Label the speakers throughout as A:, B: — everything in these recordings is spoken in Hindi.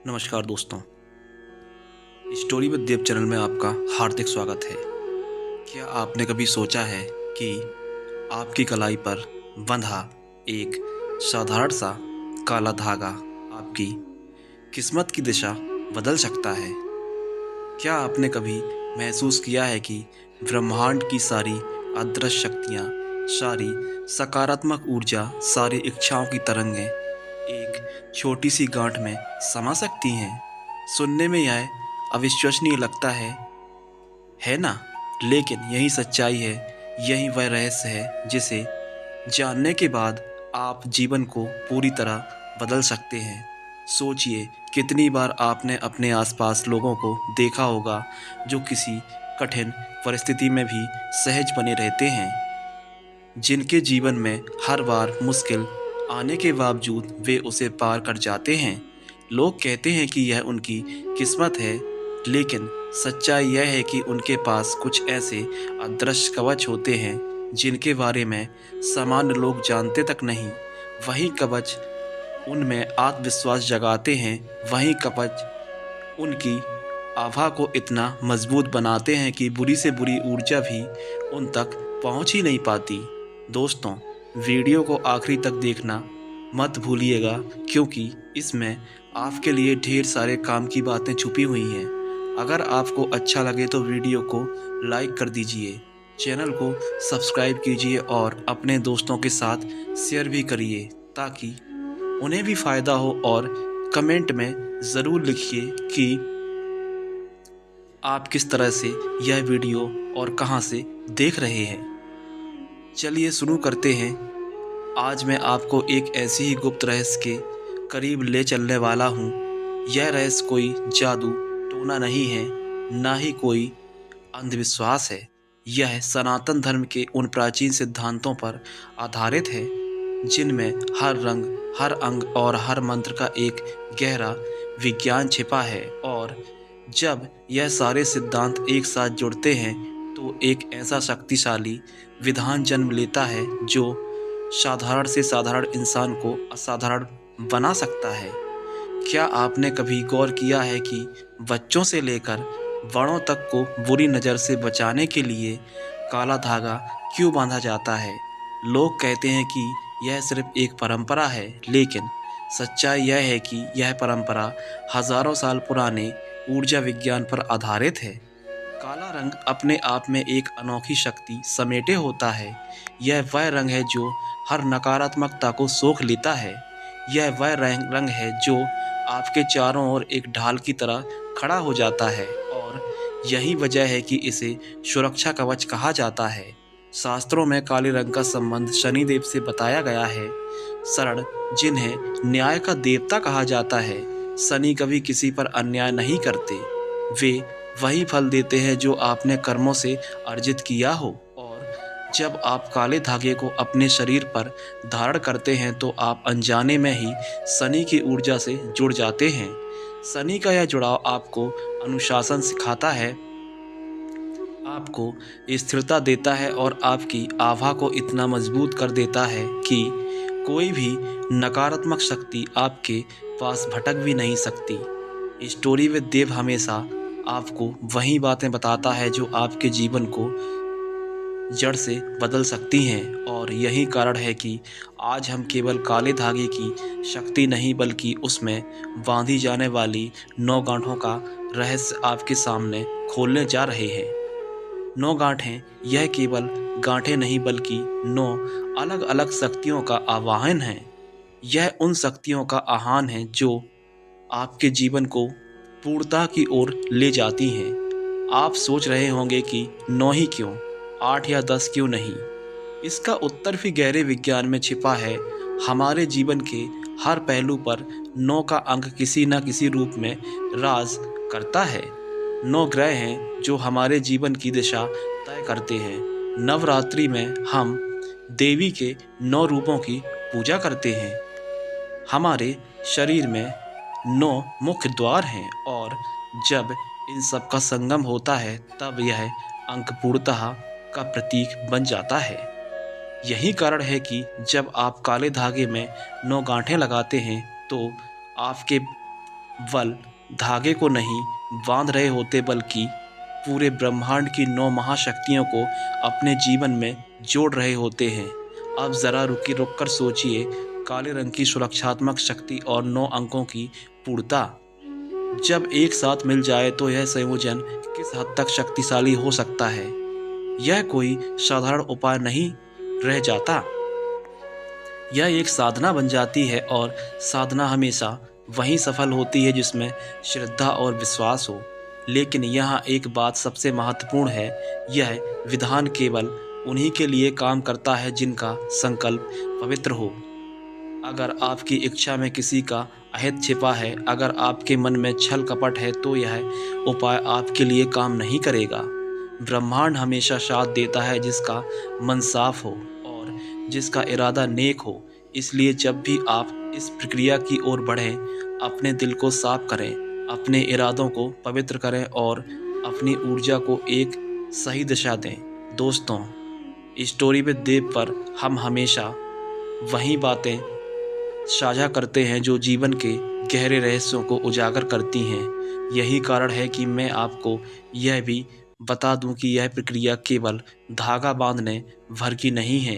A: नमस्कार दोस्तों। स्टोरी विद देव चैनल में आपका हार्दिक स्वागत है। क्या आपने कभी सोचा है कि आपकी कलाई पर बंधा एक साधारण सा काला धागा आपकी किस्मत की दिशा बदल सकता है? क्या आपने कभी महसूस किया है कि ब्रह्मांड की सारी अदृश्य शक्तियाँ, सारी सकारात्मक ऊर्जा, सारी इच्छाओं की तरंगें एक छोटी सी गांठ में समा सकती हैं? सुनने में यह अविश्वसनीय लगता है ना? लेकिन यही सच्चाई है, यही वह रहस्य है जिसे जानने के बाद आप जीवन को पूरी तरह बदल सकते हैं। सोचिए, कितनी बार आपने अपने आसपास लोगों को देखा होगा जो किसी कठिन परिस्थिति में भी सहज बने रहते हैं, जिनके जीवन में हर बार मुश्किल आने के बावजूद वे उसे पार कर जाते हैं। लोग कहते हैं कि यह उनकी किस्मत है, लेकिन सच्चाई यह है कि उनके पास कुछ ऐसे अदृश्य कवच होते हैं जिनके बारे में सामान्य लोग जानते तक नहीं। वही कवच उनमें आत्मविश्वास जगाते हैं, वही कवच उनकी आभा को इतना मजबूत बनाते हैं कि बुरी से बुरी ऊर्जा भी उन तक पहुंच ही नहीं पाती। दोस्तों, वीडियो को आखिरी तक देखना मत भूलिएगा, क्योंकि इसमें आपके लिए ढेर सारे काम की बातें छुपी हुई हैं। अगर आपको अच्छा लगे तो वीडियो को लाइक कर दीजिए, चैनल को सब्सक्राइब कीजिए और अपने दोस्तों के साथ शेयर भी करिए ताकि उन्हें भी फ़ायदा हो। और कमेंट में ज़रूर लिखिए कि आप किस तरह से यह वीडियो और कहां से देख रहे हैं। चलिए शुरू करते हैं। आज मैं आपको एक ऐसी ही गुप्त रहस्य के करीब ले चलने वाला हूं। यह रहस्य कोई जादू टोना नहीं है, ना ही कोई अंधविश्वास है। यह सनातन धर्म के उन प्राचीन सिद्धांतों पर आधारित है जिनमें हर रंग, हर अंग और हर मंत्र का एक गहरा विज्ञान छिपा है। और जब यह सारे सिद्धांत एक साथ जुड़ते हैं तो एक ऐसा शक्तिशाली विधान जन्म लेता है जो साधारण से साधारण इंसान को असाधारण बना सकता है। क्या आपने कभी गौर किया है कि बच्चों से लेकर बड़ों तक को बुरी नज़र से बचाने के लिए काला धागा क्यों बांधा जाता है? लोग कहते हैं कि यह सिर्फ एक परंपरा है, लेकिन सच्चाई यह है कि यह परंपरा हजारों साल पुराने ऊर्जा विज्ञान पर आधारित है। काला रंग अपने आप में एक अनोखी शक्ति समेटे होता है। यह वह रंग है जो हर नकारात्मकता को सोख लेता है। यह वह रंग है जो आपके चारों ओर एक ढाल की तरह खड़ा हो जाता है, और यही वजह है कि इसे सुरक्षा कवच कहा जाता है। शास्त्रों में काले रंग का संबंध शनिदेव से बताया गया है। शरण, जिन्हें न्याय का देवता कहा जाता है, शनि कभी किसी पर अन्याय नहीं करते। वे वही फल देते हैं जो आपने कर्मों से अर्जित किया हो। और जब आप काले धागे को अपने शरीर पर धारण करते हैं तो आप अनजाने में ही शनि की ऊर्जा से जुड़ जाते हैं। शनि का यह जुड़ाव आपको अनुशासन सिखाता है, आपको स्थिरता देता है और आपकी आभा को इतना मजबूत कर देता है कि कोई भी नकारात्मक शक्ति आपके पास भटक भी नहीं सकती। स्टोरी विद देव हमेशा आपको वही बातें बताता है जो आपके जीवन को जड़ से बदल सकती हैं। और यही कारण है कि आज हम केवल काले धागे की शक्ति नहीं, बल्कि उसमें बांधी जाने वाली 9 गांठों का रहस्य आपके सामने खोलने जा रहे हैं। 9 गांठें यह केवल गांठें नहीं, बल्कि 9 अलग अलग शक्तियों का आवाहन है। यह उन शक्तियों का आह्वान है जो आपके जीवन को पूर्णता की ओर ले जाती हैं। आप सोच रहे होंगे कि 9 ही क्यों, 8 या 10 क्यों नहीं? इसका उत्तर भी गहरे विज्ञान में छिपा है। हमारे जीवन के हर पहलू पर 9 का अंक किसी न किसी रूप में राज करता है। 9 ग्रह हैं जो हमारे जीवन की दिशा तय करते हैं। नवरात्रि में हम देवी के 9 रूपों की पूजा करते हैं। हमारे शरीर में 9 मुख्य द्वार हैं, और जब इन सब का संगम होता है तब यह अंक पूर्णतः का प्रतीक बन जाता है। यही कारण है कि जब आप काले धागे में 9 गांठें लगाते हैं तो आपके बल धागे को नहीं बांध रहे होते बल्कि पूरे ब्रह्मांड की 9 महाशक्तियों को अपने जीवन में जोड़ रहे होते हैं। अब ज़रा रुक कर सोचिए, काले रंग की सुरक्षात्मक शक्ति और 9 अंकों की पूर्णता जब एक साथ मिल जाए तो यह संयोजन किस हद तक शक्तिशाली हो सकता है। यह कोई साधारण उपाय नहीं रह जाता, यह एक साधना बन जाती है और साधना हमेशा वहीं सफल होती है जिसमें श्रद्धा और विश्वास हो। लेकिन यहाँ एक बात सबसे महत्वपूर्ण है, यह विधान केवल उन्हीं के लिए काम करता है जिनका संकल्प पवित्र हो। अगर आपकी इच्छा में किसी का अहित छिपा है, अगर आपके मन में छल कपट है, तो यह उपाय आपके लिए काम नहीं करेगा। ब्रह्मांड हमेशा साथ देता है जिसका मन साफ हो और जिसका इरादा नेक हो। इसलिए जब भी आप इस प्रक्रिया की ओर बढ़ें, अपने दिल को साफ करें, अपने इरादों को पवित्र करें और अपनी ऊर्जा को एक सही दिशा दें। दोस्तों, स्टोरी विद देव पर हम हमेशा वही बातें साझा करते हैं जो जीवन के गहरे रहस्यों को उजागर करती हैं। यही कारण है कि मैं आपको यह भी बता दूं कि यह प्रक्रिया केवल धागा बांधने भर की नहीं है।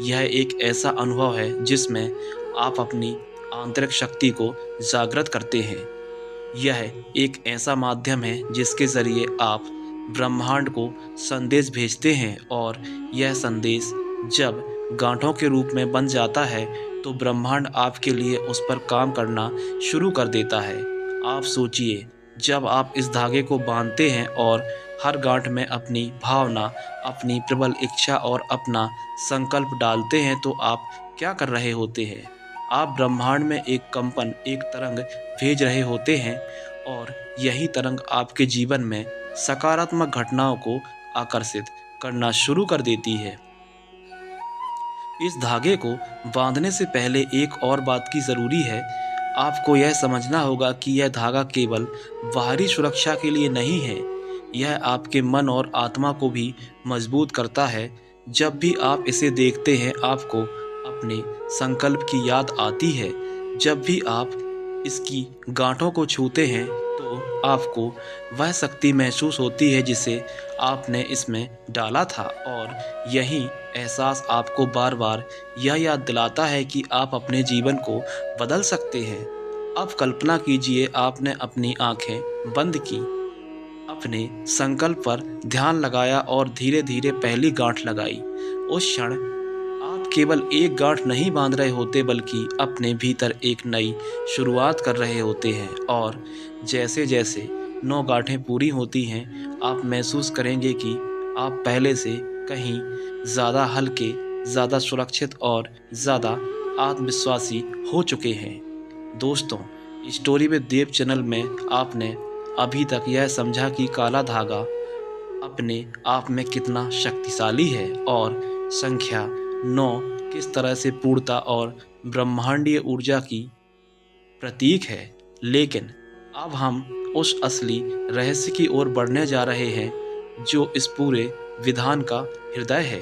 A: यह एक ऐसा अनुभव है जिसमें आप अपनी आंतरिक शक्ति को जागृत करते हैं। यह एक ऐसा माध्यम है जिसके ज़रिए आप ब्रह्मांड को संदेश भेजते हैं और यह संदेश जब गांठों के रूप में बन जाता है तो ब्रह्मांड आपके लिए उस पर काम करना शुरू कर देता है। आप सोचिए, जब आप इस धागे को बांधते हैं और हर गांठ में अपनी भावना, अपनी प्रबल इच्छा और अपना संकल्प डालते हैं तो आप क्या कर रहे होते हैं? आप ब्रह्मांड में एक कंपन, एक तरंग भेज रहे होते हैं और यही तरंग आपके जीवन में सकारात्मक घटनाओं को आकर्षित करना शुरू कर देती है। इस धागे को बांधने से पहले एक और बात की ज़रूरी है। आपको यह समझना होगा कि यह धागा केवल बाहरी सुरक्षा के लिए नहीं है, यह आपके मन और आत्मा को भी मजबूत करता है। जब भी आप इसे देखते हैं, आपको अपने संकल्प की याद आती है। जब भी आप इसकी गांठों को छूते हैं तो आपको वह शक्ति महसूस होती है जिसे आपने इसमें डाला था और यही एहसास आपको बार बार यह याद दिलाता है कि आप अपने जीवन को बदल सकते हैं। अब कल्पना कीजिए, आपने अपनी आंखें बंद की, अपने संकल्प पर ध्यान लगाया और धीरे धीरे पहली गांठ लगाई। उस क्षण आप केवल एक गांठ नहीं बांध रहे होते बल्कि अपने भीतर एक नई शुरुआत कर रहे होते हैं और जैसे जैसे 9 गांठें पूरी होती हैं, आप महसूस करेंगे कि आप पहले से कहीं ज़्यादा हल्के, ज़्यादा सुरक्षित और ज़्यादा आत्मविश्वासी हो चुके हैं। दोस्तों, स्टोरी विद देव चैनल में आपने अभी तक यह समझा कि काला धागा अपने आप में कितना शक्तिशाली है और संख्या 9 किस तरह से पूर्णता और ब्रह्मांडीय ऊर्जा की प्रतीक है। लेकिन अब हम उस असली रहस्य की ओर बढ़ने जा रहे हैं जो इस पूरे विधान का हृदय है।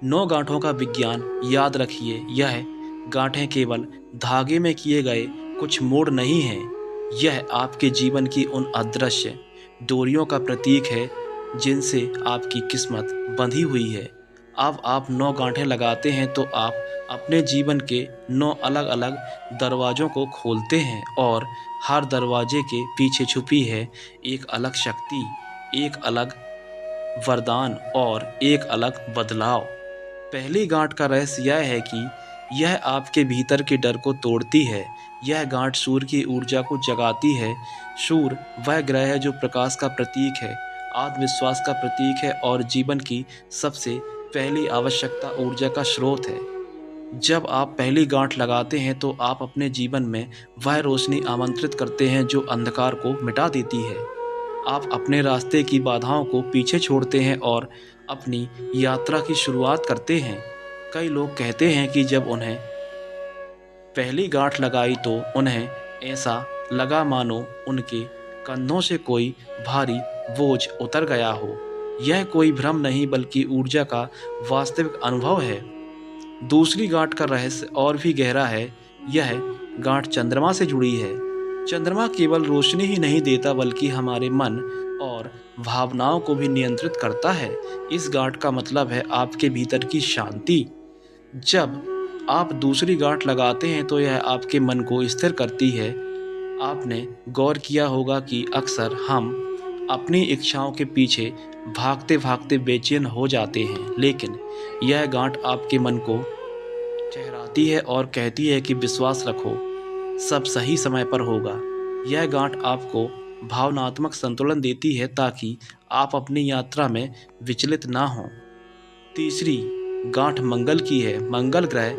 A: 9 गांठों का विज्ञान याद रखिए, यह गांठें केवल धागे में किए गए कुछ मोड़ नहीं हैं, यह आपके जीवन की उन अदृश्य डोरियों का प्रतीक है जिनसे आपकी किस्मत बंधी हुई है। अब आप 9 गांठें लगाते हैं तो आप अपने जीवन के 9 अलग अलग दरवाज़ों को खोलते हैं और हर दरवाजे के पीछे छुपी है एक अलग शक्ति, एक अलग वरदान और एक अलग बदलाव। पहली गांठ का रहस्य यह है कि यह आपके भीतर के डर को तोड़ती है। यह गांठ सूर्य की ऊर्जा को जगाती है। सूर्य वह ग्रह है जो प्रकाश का प्रतीक है, आत्मविश्वास का प्रतीक है और जीवन की सबसे पहली आवश्यकता ऊर्जा का स्रोत है। जब आप पहली गांठ लगाते हैं तो आप अपने जीवन में वह रोशनी आमंत्रित करते हैं जो अंधकार को मिटा देती है। आप अपने रास्ते की बाधाओं को पीछे छोड़ते हैं और अपनी यात्रा की शुरुआत करते हैं। कई लोग कहते हैं कि जब उन्हें पहली गांठ लगाई तो उन्हें ऐसा लगा मानो उनके कंधों से कोई भारी बोझ उतर गया हो। यह कोई भ्रम नहीं बल्कि ऊर्जा का वास्तविक अनुभव है। दूसरी गांठ का रहस्य और भी गहरा है। यह गांठ चंद्रमा से जुड़ी है। चंद्रमा केवल रोशनी ही नहीं देता बल्कि हमारे मन और भावनाओं को भी नियंत्रित करता है। इस गांठ का मतलब है आपके भीतर की शांति। जब आप दूसरी गांठ लगाते हैं तो यह आपके मन को स्थिर करती है। आपने गौर किया होगा कि अक्सर हम अपनी इच्छाओं के पीछे भागते भागते बेचैन हो जाते हैं, लेकिन यह गांठ आपके मन को ठहराती है और कहती है कि विश्वास रखो, सब सही समय पर होगा। यह गांठ आपको भावनात्मक संतुलन देती है ताकि आप अपनी यात्रा में विचलित ना हों। तीसरी गांठ मंगल की है। मंगल ग्रह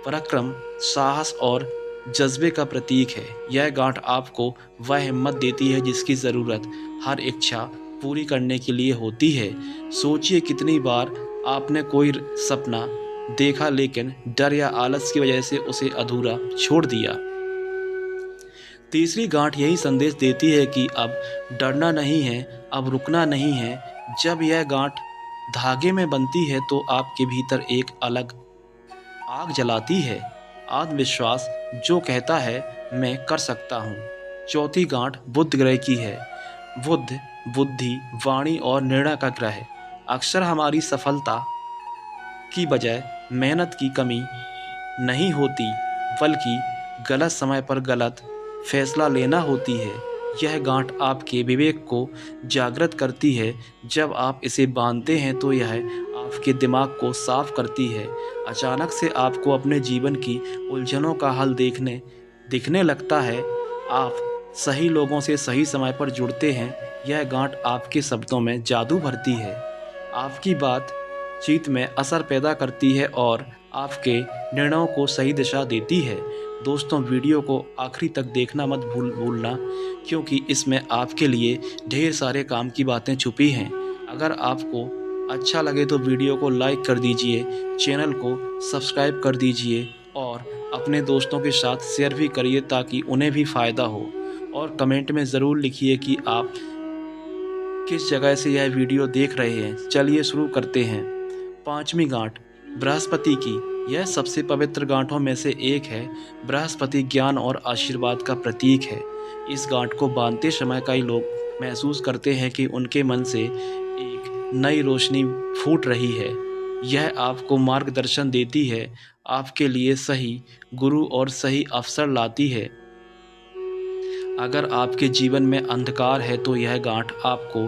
A: पराक्रम, साहस और जज्बे का प्रतीक है। यह गांठ आपको वह हिम्मत देती है जिसकी ज़रूरत हर इच्छा पूरी करने के लिए होती है। सोचिए कितनी बार आपने कोई सपना देखा लेकिन डर या आलस की वजह से उसे अधूरा छोड़ दिया। तीसरी गांठ यही संदेश देती है कि अब डरना नहीं है, अब रुकना नहीं है। जब यह गांठ धागे में बनती है तो आपके भीतर एक अलग आग जलाती है, आत्मविश्वास जो कहता है मैं कर सकता हूँ। चौथी गांठ बुध ग्रह की है। बुध बुद्धि, वाणी और निर्णय का ग्रह है। अक्सर हमारी सफलता की वजह मेहनत की कमी नहीं होती बल्कि गलत समय पर गलत फैसला लेना होती है। यह गांठ आपके विवेक को जागृत करती है। जब आप इसे बांधते हैं तो यह आपके दिमाग को साफ करती है। अचानक से आपको अपने जीवन की उलझनों का हल दिखने लगता है। आप सही लोगों से सही समय पर जुड़ते हैं। यह गांठ आपके शब्दों में जादू भरती है, आपकी बातचीत में असर पैदा करती है और आपके निर्णयों को सही दिशा देती है। दोस्तों, वीडियो को आखिरी तक देखना मत भूलना, क्योंकि इसमें आपके लिए ढेर सारे काम की बातें छुपी हैं। अगर आपको अच्छा लगे तो वीडियो को लाइक कर दीजिए, चैनल को सब्सक्राइब कर दीजिए और अपने दोस्तों के साथ शेयर भी करिए ताकि उन्हें भी फ़ायदा हो। और कमेंट में ज़रूर लिखिए कि आप किस जगह से यह वीडियो देख रहे हैं। चलिए शुरू करते हैं। पांचवी गांठ बृहस्पति की। यह सबसे पवित्र गांठों में से एक है। बृहस्पति ज्ञान और आशीर्वाद का प्रतीक है। इस गांठ को बांधते समय कई लोग महसूस करते हैं कि उनके मन से एक नई रोशनी फूट रही है। यह आपको मार्गदर्शन देती है, आपके लिए सही गुरु और सही अवसर लाती है। अगर आपके जीवन में अंधकार है तो यह गांठ आपको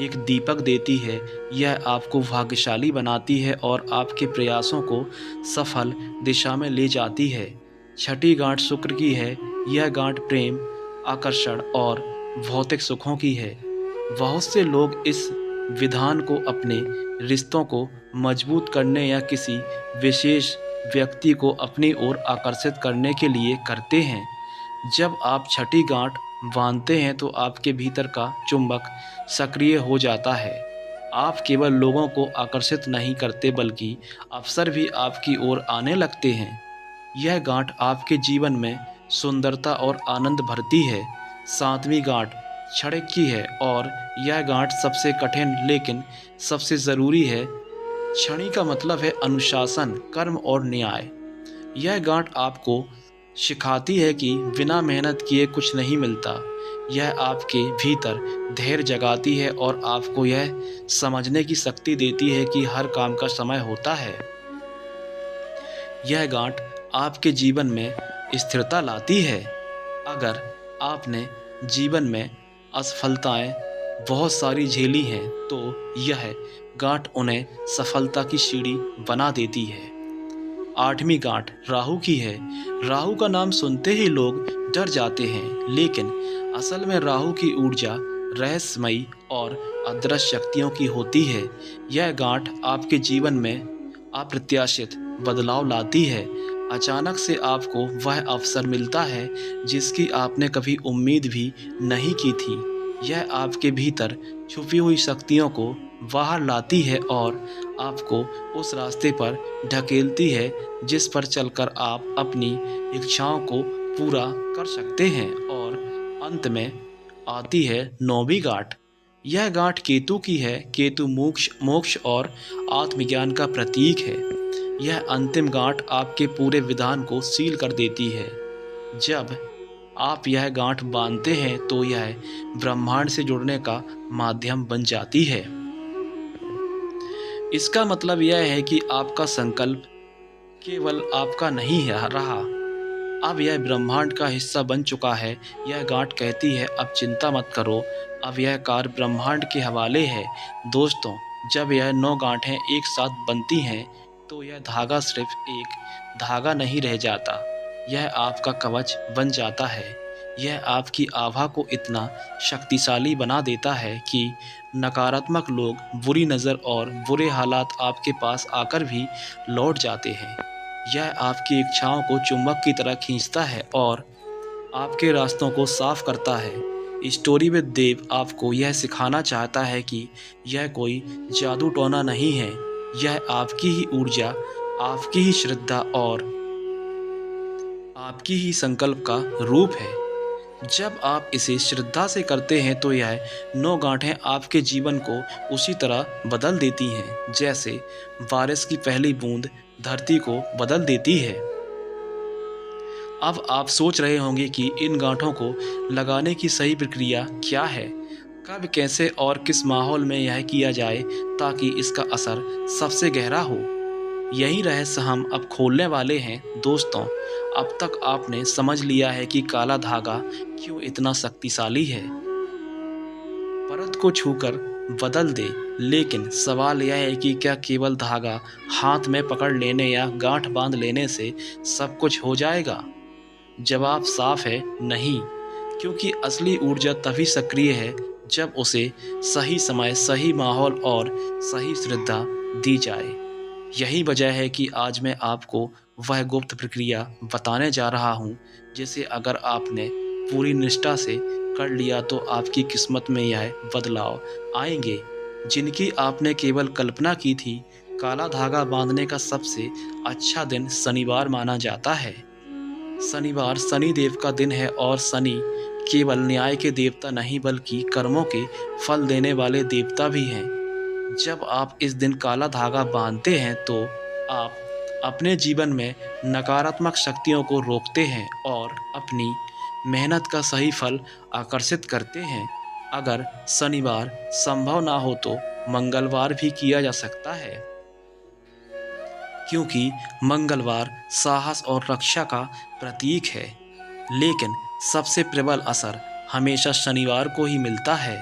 A: एक दीपक देती है। यह आपको भाग्यशाली बनाती है और आपके प्रयासों को सफल दिशा में ले जाती है। छठी गांठ शुक्र की है। यह गांठ प्रेम, आकर्षण और भौतिक सुखों की है। बहुत से लोग इस विधान को अपने रिश्तों को मजबूत करने या किसी विशेष व्यक्ति को अपनी ओर आकर्षित करने के लिए करते हैं। जब आप छठी गांठ बांधते हैं तो आपके भीतर का चुंबक सक्रिय हो जाता है। आप केवल लोगों को आकर्षित नहीं करते बल्कि अवसर भी आपकी ओर आने लगते हैं। यह गांठ आपके जीवन में सुंदरता और आनंद भरती है। सातवीं गांठ क्षणिक की है और यह गांठ सबसे कठिन लेकिन सबसे ज़रूरी है। क्षणिक का मतलब है अनुशासन, कर्म और न्याय। यह गांठ आपको सिखाती है कि बिना मेहनत किए कुछ नहीं मिलता। यह आपके भीतर धैर्य जगाती है और आपको यह समझने की शक्ति देती है कि हर काम का समय होता है। यह गांठ आपके जीवन में स्थिरता लाती है। अगर आपने जीवन में असफलताएं बहुत सारी झेली हैं तो यह गांठ उन्हें सफलता की सीढ़ी बना देती है। आठवीं गांठ राहु की है। राहु का नाम सुनते ही लोग डर जाते हैं, लेकिन असल में राहु की ऊर्जा रहस्यमयी और अदृश्य शक्तियों की होती है। यह गांठ आपके जीवन में अप्रत्याशित बदलाव लाती है। अचानक से आपको वह अवसर मिलता है जिसकी आपने कभी उम्मीद भी नहीं की थी। यह आपके भीतर छुपी हुई शक्तियों को बाहर लाती है और आपको उस रास्ते पर ढकेलती है जिस पर चलकर आप अपनी इच्छाओं को पूरा कर सकते हैं। और अंत में आती है नौवीं गांठ। यह गांठ केतु की है। केतु मोक्ष और आत्मज्ञान का प्रतीक है। यह अंतिम गांठ आपके पूरे विधान को सील कर देती है। जब आप यह गांठ बांधते हैं तो यह ब्रह्मांड से जुड़ने का माध्यम बन जाती है। इसका मतलब यह है कि आपका संकल्प केवल आपका नहीं है रहा, अब यह ब्रह्मांड का हिस्सा बन चुका है। यह गांठ कहती है, अब चिंता मत करो, अब यह कार्य ब्रह्मांड के हवाले है। दोस्तों, जब यह 9 गांठें एक साथ बनती हैं तो यह धागा सिर्फ एक धागा नहीं रह जाता, यह आपका कवच बन जाता है। यह आपकी आभा को इतना शक्तिशाली बना देता है कि नकारात्मक लोग, बुरी नज़र और बुरे हालात आपके पास आकर भी लौट जाते हैं। यह आपकी इच्छाओं को चुंबक की तरह खींचता है और आपके रास्तों को साफ करता है। स्टोरी विद देव आपको यह सिखाना चाहता है कि यह कोई जादू टोना नहीं है, यह आपकी ही ऊर्जा, आपकी ही श्रद्धा और आपकी ही संकल्प का रूप है। जब आप इसे श्रद्धा से करते हैं तो यह 9 गांठें आपके जीवन को उसी तरह बदल देती हैं जैसे बारिश की पहली बूंद धरती को बदल देती है। अब आप सोच रहे होंगे कि इन गांठों को लगाने की सही प्रक्रिया क्या है, कब, कैसे और किस माहौल में यह किया जाए ताकि इसका असर सबसे गहरा हो। यही रहस्य हम अब खोलने वाले हैं। दोस्तों, अब तक आपने समझ लिया है कि काला धागा क्यों इतना शक्तिशाली है, परत को छूकर बदल दे। लेकिन सवाल यह है कि क्या केवल धागा हाथ में पकड़ लेने या गांठ बांध लेने से सब कुछ हो जाएगा? जवाब साफ है, नहीं, क्योंकि असली ऊर्जा तभी सक्रिय है जब उसे सही समय, सही माहौल और सही श्रद्धा दी जाए। यही वजह है कि आज मैं आपको वह गुप्त प्रक्रिया बताने जा रहा हूँ जिसे अगर आपने पूरी निष्ठा से कर लिया तो आपकी किस्मत में यह बदलाव आएंगे जिनकी आपने केवल कल्पना की थी। काला धागा बांधने का सबसे अच्छा दिन शनिवार माना जाता है। शनिवार शनि देव का दिन है और शनि केवल न्याय के देवता नहीं बल्कि कर्मों के फल देने वाले देवता भी हैं। जब आप इस दिन काला धागा बांधते हैं तो आप अपने जीवन में नकारात्मक शक्तियों को रोकते हैं और अपनी मेहनत का सही फल आकर्षित करते हैं। अगर शनिवार संभव ना हो तो मंगलवार भी किया जा सकता है, क्योंकि मंगलवार साहस और रक्षा का प्रतीक है। लेकिन सबसे प्रबल असर हमेशा शनिवार को ही मिलता है।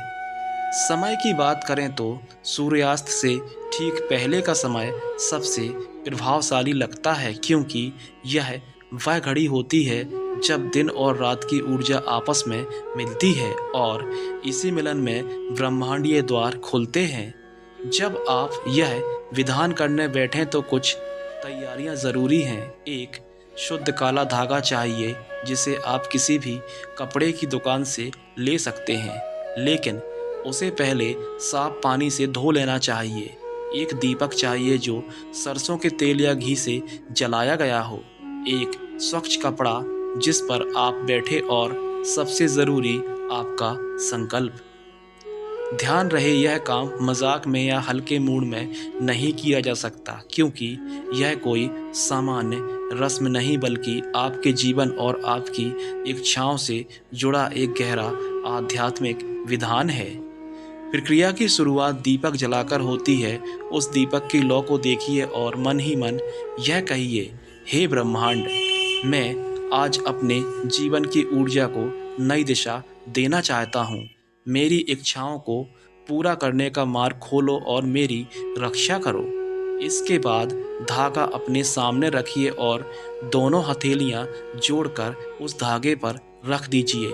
A: समय की बात करें तो सूर्यास्त से ठीक पहले का समय सबसे प्रभावशाली लगता है, क्योंकि यह वह घड़ी होती है जब दिन और रात की ऊर्जा आपस में मिलती है और इसी मिलन में ब्रह्मांडीय द्वार खुलते हैं। जब आप यह विधान करने बैठें तो कुछ तैयारियां ज़रूरी हैं। एक शुद्ध काला धागा चाहिए जिसे आप किसी भी कपड़े की दुकान से ले सकते हैं, लेकिन उसे पहले साफ पानी से धो लेना चाहिए। एक दीपक चाहिए जो सरसों के तेल या घी से जलाया गया हो। एक स्वच्छ कपड़ा जिस पर आप बैठे और सबसे ज़रूरी आपका संकल्प। ध्यान रहे, यह काम मजाक में या हल्के मूड में नहीं किया जा सकता, क्योंकि यह कोई सामान्य रस्म नहीं बल्कि आपके जीवन और आपकी इच्छाओं से जुड़ा एक गहरा आध्यात्मिक विधान है। प्रक्रिया की शुरुआत दीपक जलाकर होती है। उस दीपक की लौ को देखिए और मन ही मन यह कहिए, हे ब्रह्मांड, मैं आज अपने जीवन की ऊर्जा को नई दिशा देना चाहता हूँ। मेरी इच्छाओं को पूरा करने का मार्ग खोलो और मेरी रक्षा करो। इसके बाद धागा अपने सामने रखिए और दोनों हथेलियां जोड़कर उस धागे पर रख दीजिए।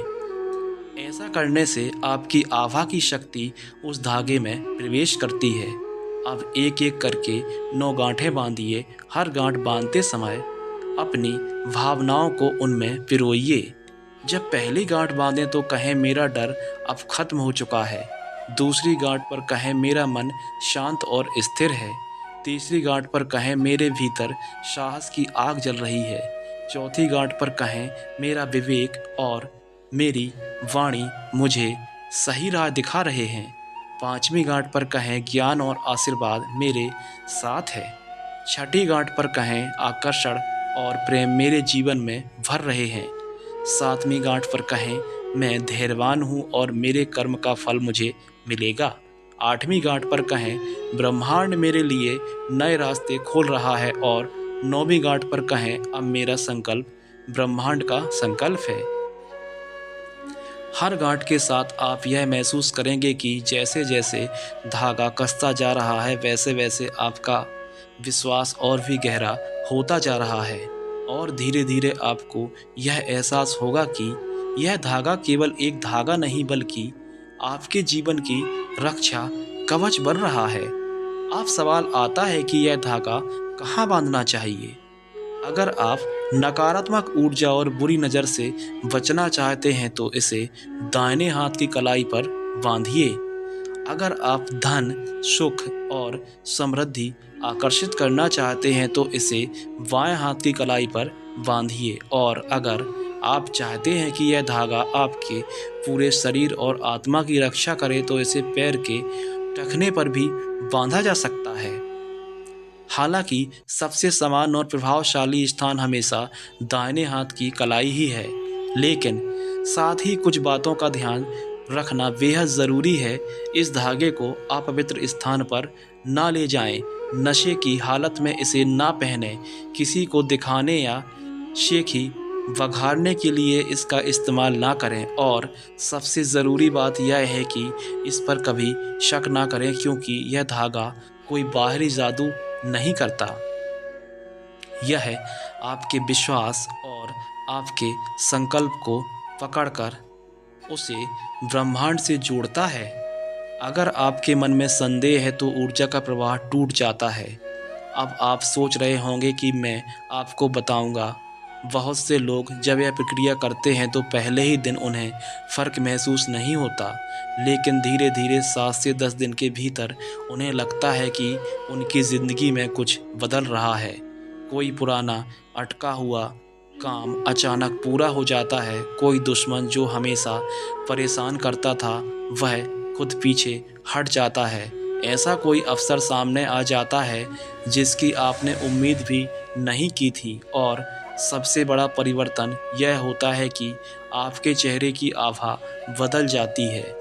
A: ऐसा करने से आपकी आभा की शक्ति उस धागे में प्रवेश करती है। अब एक एक करके 9 गांठें बांधिए। हर गांठ बांधते समय अपनी भावनाओं को उनमें पिरोइए। जब पहली गांठ बांधें तो कहें, मेरा डर अब खत्म हो चुका है। दूसरी गांठ पर कहें, मेरा मन शांत और स्थिर है। तीसरी गांठ पर कहें, मेरे भीतर साहस की आग जल रही है। चौथी गांठ पर कहें, मेरा विवेक और मेरी वाणी मुझे सही राह दिखा रहे हैं। 5वीं गांठ पर कहें, ज्ञान और आशीर्वाद मेरे साथ है। 6ठी गांठ पर कहें, आकर्षण और प्रेम मेरे जीवन में भर रहे हैं। 7वीं गांठ पर कहें मैं धैर्यवान हूँ और मेरे कर्म का फल मुझे मिलेगा। 8वीं गांठ पर कहें ब्रह्मांड मेरे लिए नए रास्ते खोल रहा है और 9वीं गांठ पर कहें अब मेरा संकल्प ब्रह्मांड का संकल्प है। हर गांठ के साथ आप यह महसूस करेंगे कि जैसे जैसे धागा कसता जा रहा है वैसे वैसे आपका विश्वास और भी गहरा होता जा रहा है और धीरे धीरे आपको यह एहसास होगा कि यह धागा केवल एक धागा नहीं बल्कि आपके जीवन की रक्षा कवच बन रहा है। अब सवाल आता है कि यह धागा कहाँ बांधना चाहिए। अगर आप नकारात्मक ऊर्जा और बुरी नज़र से बचना चाहते हैं तो इसे दाहिने हाथ की कलाई पर बांधिए। अगर आप धन, सुख और समृद्धि आकर्षित करना चाहते हैं तो इसे बाएं हाथ की कलाई पर बांधिए और अगर आप चाहते हैं कि यह धागा आपके पूरे शरीर और आत्मा की रक्षा करे तो इसे पैर के टखने पर भी बांधा जा सकता है। हालांकि सबसे समान और प्रभावशाली स्थान हमेशा दाहिने हाथ की कलाई ही है, लेकिन साथ ही कुछ बातों का ध्यान रखना बेहद ज़रूरी है। इस धागे को अपवित्र स्थान पर ना ले जाएं, नशे की हालत में इसे ना पहने, किसी को दिखाने या शेखी वघारने के लिए इसका इस्तेमाल ना करें और सबसे ज़रूरी बात यह है कि इस पर कभी शक ना करें क्योंकि यह धागा कोई बाहरी जादू नहीं करता। यह आपके विश्वास और आपके संकल्प को पकड़कर उसे ब्रह्मांड से जोड़ता है। अगर आपके मन में संदेह है तो ऊर्जा का प्रवाह टूट जाता है। अब आप सोच रहे होंगे कि मैं आपको बताऊंगा। बहुत से लोग जब यह प्रक्रिया करते हैं तो पहले ही दिन उन्हें फ़र्क महसूस नहीं होता, लेकिन धीरे धीरे 7 से 10 दिन के भीतर उन्हें लगता है कि उनकी ज़िंदगी में कुछ बदल रहा है। कोई पुराना अटका हुआ काम अचानक पूरा हो जाता है। कोई दुश्मन जो हमेशा परेशान करता था वह खुद पीछे हट जाता है। ऐसा कोई अवसर सामने आ जाता है जिसकी आपने उम्मीद भी नहीं की थी और सबसे बड़ा परिवर्तन यह होता है कि आपके चेहरे की आभा बदल जाती है।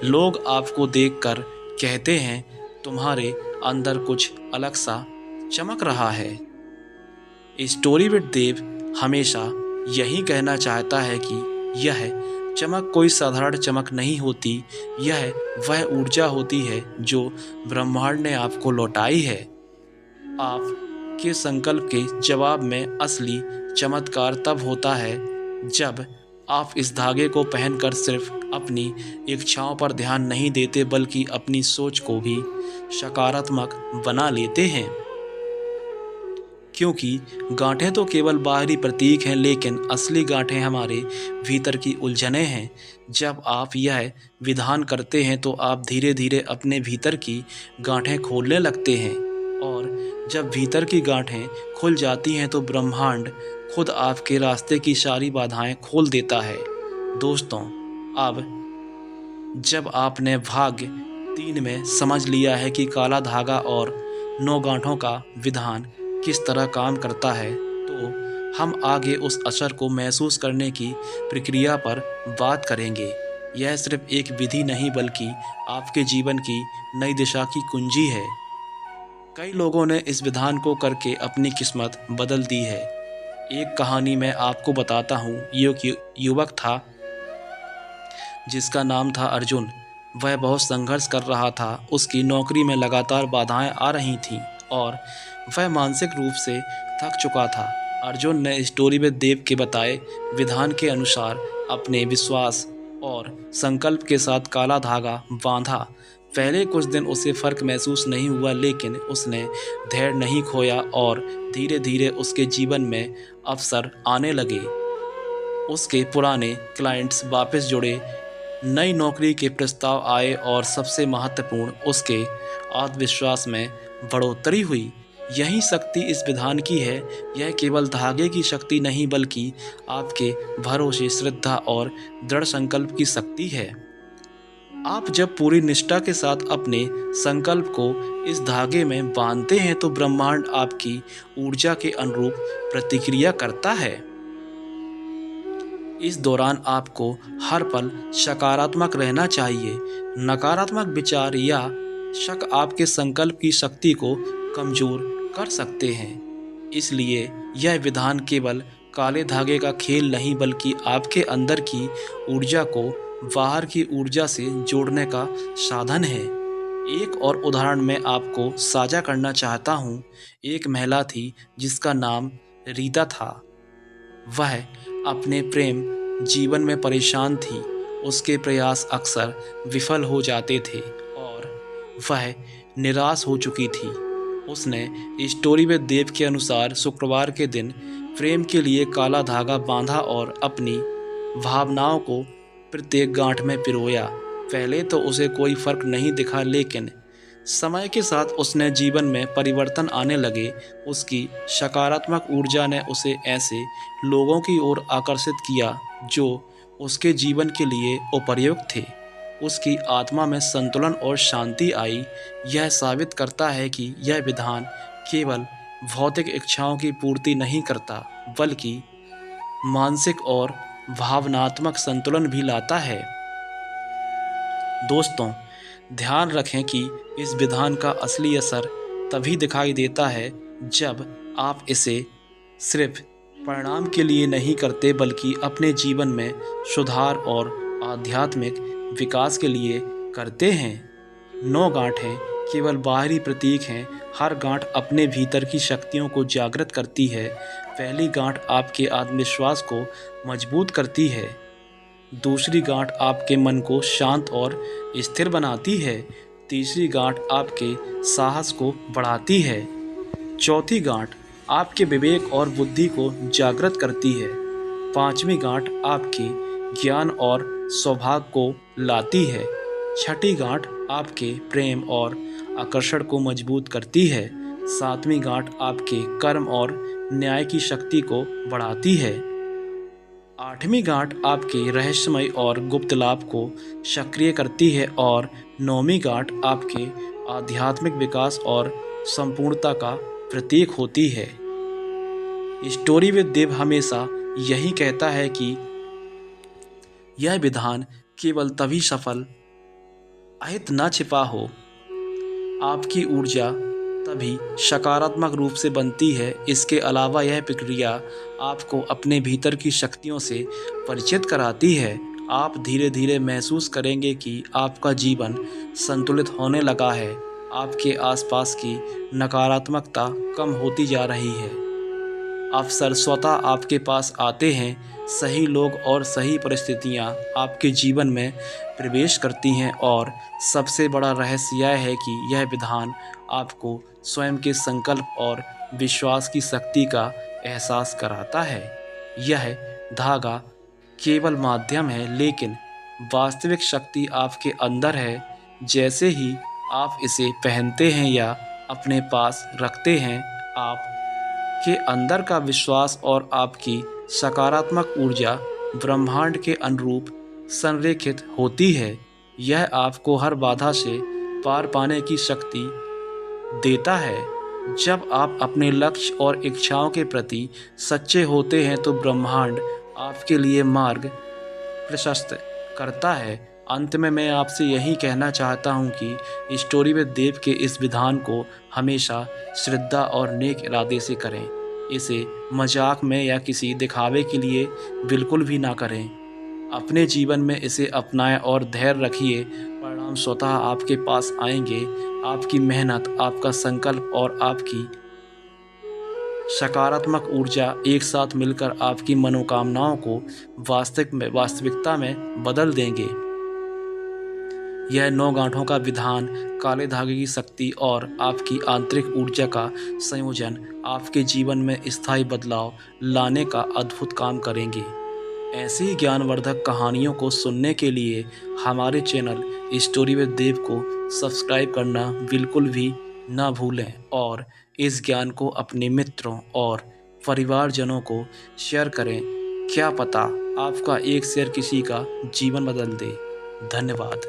A: लोग आपको देखकर कहते हैं तुम्हारे अंदर कुछ अलग सा चमक रहा है। स्टोरी विद देव हमेशा यही कहना चाहता है कि यह चमक कोई साधारण चमक नहीं होती, यह वह ऊर्जा होती है जो ब्रह्मांड ने आपको लौटाई है। आपके संकल्प के जवाब में असली चमत्कार तब होता है जब आप इस धागे को पहनकर सिर्फ अपनी इच्छाओं पर ध्यान नहीं देते बल्कि अपनी सोच को भी सकारात्मक बना लेते हैं। क्योंकि गांठें तो केवल बाहरी प्रतीक हैं, लेकिन असली गांठें हमारे भीतर की उलझनें हैं। जब आप यह विधान करते हैं तो आप धीरे धीरे अपने भीतर की गांठें खोलने लगते हैं और जब भीतर की गांठें खुल जाती हैं तो ब्रह्मांड खुद आपके रास्ते की सारी बाधाएं खोल देता है। दोस्तों, अब जब आपने भाग्य 3 में समझ लिया है कि काला धागा और 9 गांठों का विधान किस तरह काम करता है, तो हम आगे उस असर को महसूस करने की प्रक्रिया पर बात करेंगे। यह सिर्फ एक विधि नहीं बल्कि आपके जीवन की नई दिशा की कुंजी है। कई लोगों ने इस विधान को करके अपनी किस्मत बदल दी है। एक कहानी मैं आपको बताता हूँ। एक युवक था जिसका नाम था अर्जुन। वह बहुत संघर्ष कर रहा था। उसकी नौकरी में लगातार बाधाएं आ रही थीं और वह मानसिक रूप से थक चुका था। अर्जुन ने स्टोरी विद देव के बताए विधान के अनुसार अपने विश्वास और संकल्प के साथ काला धागा बांधा। पहले कुछ दिन उसे फ़र्क महसूस नहीं हुआ, लेकिन उसने धैर्य नहीं खोया और धीरे धीरे उसके जीवन में अवसर आने लगे। उसके पुराने क्लाइंट्स वापस जुड़े, नई नौकरी के प्रस्ताव आए और सबसे महत्वपूर्ण उसके आत्मविश्वास में बढ़ोतरी हुई। यही शक्ति इस विधान की है। यह केवल धागे की शक्ति नहीं बल्कि आपके भरोसे, श्रद्धा और दृढ़ संकल्प की शक्ति है। आप जब पूरी निष्ठा के साथ अपने संकल्प को इस धागे में बांधते हैं तो ब्रह्मांड आपकी ऊर्जा के अनुरूप प्रतिक्रिया करता है। इस दौरान आपको हर पल सकारात्मक रहना चाहिए। नकारात्मक विचार या शक आपके संकल्प की शक्ति को कमजोर कर सकते हैं। इसलिए यह विधान केवल काले धागे का खेल नहीं बल्कि आपके अंदर की ऊर्जा को बाहर की ऊर्जा से जोड़ने का साधन है। एक और उदाहरण मैं आपको साझा करना चाहता हूँ। एक महिला थी जिसका नाम रीता था। वह अपने प्रेम जीवन में परेशान थी। उसके प्रयास अक्सर विफल हो जाते थे और वह निराश हो चुकी थी। उसने स्टोरी में देव के अनुसार शुक्रवार के दिन प्रेम के लिए काला धागा बांधा और अपनी भावनाओं को प्रत्येक गांठ में पिरोया। पहले तो उसे कोई फर्क नहीं दिखा, लेकिन समय के साथ उसने जीवन में परिवर्तन आने लगे। उसकी सकारात्मक ऊर्जा ने उसे ऐसे लोगों की ओर आकर्षित किया जो उसके जीवन के लिए उपयुक्त थे। उसकी आत्मा में संतुलन और शांति आई। यह साबित करता है कि यह विधान केवल भौतिक इच्छाओं की पूर्ति नहीं करता, बल्कि मानसिक और भावनात्मक संतुलन भी लाता है। दोस्तों, ध्यान रखें कि इस विधान का असली असर तभी दिखाई देता है जब आप इसे सिर्फ परिणाम के लिए नहीं करते बल्कि अपने जीवन में सुधार और आध्यात्मिक विकास के लिए करते हैं। 9 गांठें केवल बाहरी प्रतीक हैं। हर गांठ अपने भीतर की शक्तियों को जागृत करती है। पहली गांठ आपके आत्मविश्वास को मजबूत करती है। दूसरी गांठ आपके मन को शांत और स्थिर बनाती है। तीसरी गांठ आपके साहस को बढ़ाती है। चौथी गांठ आपके विवेक और बुद्धि को जागृत करती है। पांचवी गांठ आपके ज्ञान और सौभाग्य को लाती है। छठी गांठ आपके प्रेम और आकर्षण को मजबूत करती है। सातवीं गांठ आपके कर्म और न्याय की शक्ति को बढ़ाती है। आठवीं गांठ आपके रहस्यमय और गुप्त लाभ को सक्रिय करती है और नौवीं गांठ आपके आध्यात्मिक विकास और संपूर्णता का प्रतीक होती है। स्टोरी विद देव हमेशा यही कहता है कि यह विधान केवल तभी सफल अहित न छिपा हो। आपकी ऊर्जा तभी सकारात्मक रूप से बनती है। इसके अलावा यह प्रक्रिया आपको अपने भीतर की शक्तियों से परिचित कराती है। आप धीरे धीरे महसूस करेंगे कि आपका जीवन संतुलित होने लगा है। आपके आसपास की नकारात्मकता कम होती जा रही है। अवसर स्वतः आपके पास आते हैं। सही लोग और सही परिस्थितियां आपके जीवन में प्रवेश करती हैं और सबसे बड़ा रहस्य यह है कि यह विधान आपको स्वयं के संकल्प और विश्वास की शक्ति का एहसास कराता है। यह धागा केवल माध्यम है, लेकिन वास्तविक शक्ति आपके अंदर है। जैसे ही आप इसे पहनते हैं या अपने पास रखते हैं, आप के अंदर का विश्वास और आपकी सकारात्मक ऊर्जा ब्रह्मांड के अनुरूप संरेखित होती है। यह आपको हर बाधा से पार पाने की शक्ति देता है। जब आप अपने लक्ष्य और इच्छाओं के प्रति सच्चे होते हैं तो ब्रह्मांड आपके लिए मार्ग प्रशस्त करता है। अंत में मैं आपसे यही कहना चाहता हूँ कि स्टोरी विद देव के इस विधान को हमेशा श्रद्धा और नेक इरादे से करें। इसे मजाक में या किसी दिखावे के लिए बिल्कुल भी ना करें। अपने जीवन में इसे अपनाएं और धैर्य रखिए। परिणाम स्वतः आपके पास आएंगे। आपकी मेहनत, आपका संकल्प और आपकी सकारात्मक ऊर्जा एक साथ मिलकर आपकी मनोकामनाओं को वास्तविकता में बदल देंगे। यह 9 गांठों का विधान, काले धागे की शक्ति और आपकी आंतरिक ऊर्जा का संयोजन आपके जीवन में स्थायी बदलाव लाने का अद्भुत काम करेंगे। ऐसी ही ज्ञानवर्धक कहानियों को सुनने के लिए हमारे चैनल स्टोरी विद देव को सब्सक्राइब करना बिल्कुल भी ना भूलें और इस ज्ञान को अपने मित्रों और परिवारजनों को शेयर करें। क्या पता आपका एक शेयर किसी का जीवन बदल दे। धन्यवाद।